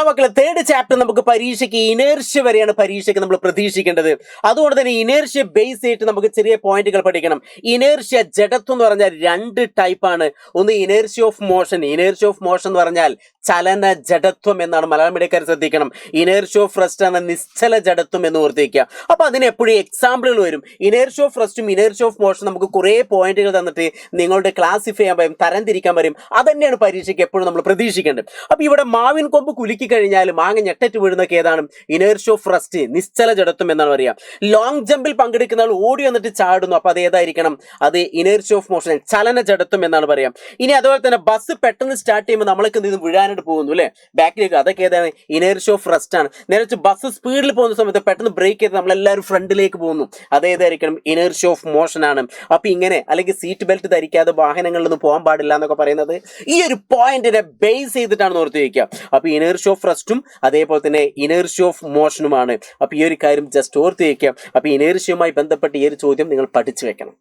Hello മക്കളെ, third chapter നമുക്ക് പരീക്ഷയ്ക്ക് ഇനേർഷ്യ വരെയാണ് പരീക്ഷയ്ക്ക് നമ്മൾ പ്രതീക്ഷിക്കേണ്ടത്. അതുകൊണ്ട് തന്നെ ഇനേർഷ്യ ബേസ് ചെയ്തിട്ട് നമുക്ക് ചെറിയ പോയിന്റുകൾ പഠിക്കണം. ഇനേർഷ്യ ജഡത്വം എന്ന് പറഞ്ഞാൽ രണ്ട് ടൈപ്പാണ്. ഒന്ന് inertia of motion. Inertia of motion എന്ന് പറഞ്ഞാൽ ചലന ജഡത്വം എന്നാണ്. മലയാളം മീഡിയക്കാർ ശ്രദ്ധിക്കണം. ഇനേർഷ്യ ഓഫ് റെസ്റ്റ് ആണ് നിശ്ചല ജഡത്വം എന്ന് ഓർത്തിരിക്കുക. അപ്പൊ അതിന് എപ്പോഴും എക്സാമ്പിളുകൾ വരും. ഇനേർഷ്യ ഓഫ് റെസ്റ്റും ഇനേർഷ്യ ഓഫ് മോഷൻ നമുക്ക് കുറേ പോയിന്റുകൾ തന്നിട്ട് നിങ്ങളുടെ ക്ലാസിഫൈ ചെയ്യാൻ പറയും, തരംതിരിക്കാൻ പറയും. അത് തന്നെയാണ് പരീക്ഷയ്ക്ക് എപ്പോഴും നമ്മൾ പ്രതീക്ഷിക്കേണ്ടത്. അപ്പൊ ഇവിടെ മാവിൻ കൊമ്പ് കുലുക്കി കഴിഞ്ഞാൽ മാങ്ങ ഞെട്ടറ്റ് വീഴുന്നൊക്കെ ഏതാണ്? ഇനേർഷ്യ ഓഫ് റെസ്റ്റ്, നിശ്ചല ജഡത്വം എന്നാണ് പറയുക. ലോങ് ജമ്പിൽ പങ്കെടുക്കുന്ന ആൾ ഓടി വന്നിട്ട് ചാടുന്നു, അപ്പൊ അത് ഏതായിരിക്കണം? അത് ഇനേർഷ്യ ഓഫ് മോഷൻ, ചലന ജഡത്വം എന്നാണ് പറയാം. ഇനി അതുപോലെ തന്നെ ബസ് പെട്ടെന്ന് സ്റ്റാർട്ട് ചെയ്യുമ്പോൾ നമ്മൾക്ക് എന്ത് വീഴാനായിട്ട് പോകുന്നു അല്ലെ, ബാക്കിലേക്ക്, അതൊക്കെ ഏതാണ്? ഇനേർഷ്യ ഓഫ് റെസ്റ്റ് ആണ്. നേരെ ബസ് സ്പീഡിൽ പോകുന്ന സമയത്ത് പെട്ടെന്ന് ബ്രേക്ക് ചെയ്ത് നമ്മളെല്ലാവരും ഫ്രണ്ടിലേക്ക് പോകുന്നു, അതേതായിരിക്കണം? ഇനേർഷ്യ ഓഫ് മോഷൻ ആണ്. അപ്പൊ ഇങ്ങനെ, അല്ലെങ്കിൽ സീറ്റ് ബെൽറ്റ് ധരിക്കാതെ വാഹനങ്ങളിലൊന്നും പോകാൻ പാടില്ല എന്നൊക്കെ പറയുന്നത് ഈ ഒരു പോയിന്റിനെ ബേസ് ചെയ്തിട്ടാണ് ഓർത്ത് വയ്ക്കുക. അപ്പൊ ഇനേർഷ്യ ഓഫ് റെസ്റ്റും അതേപോലെ തന്നെ ഇനേർഷ്യ ഓഫ് മോഷനുമാണ്. അപ്പൊ ഈ ഒരു കാര്യം ജസ്റ്റ് ഓർത്ത് വയ്ക്കുക. അപ്പൊ ഇനേർഷ്യയുമായി ബന്ധപ്പെട്ട് ഈ ഒരു ചോദ്യം നിങ്ങൾ പഠിച്ചു വെക്കണം.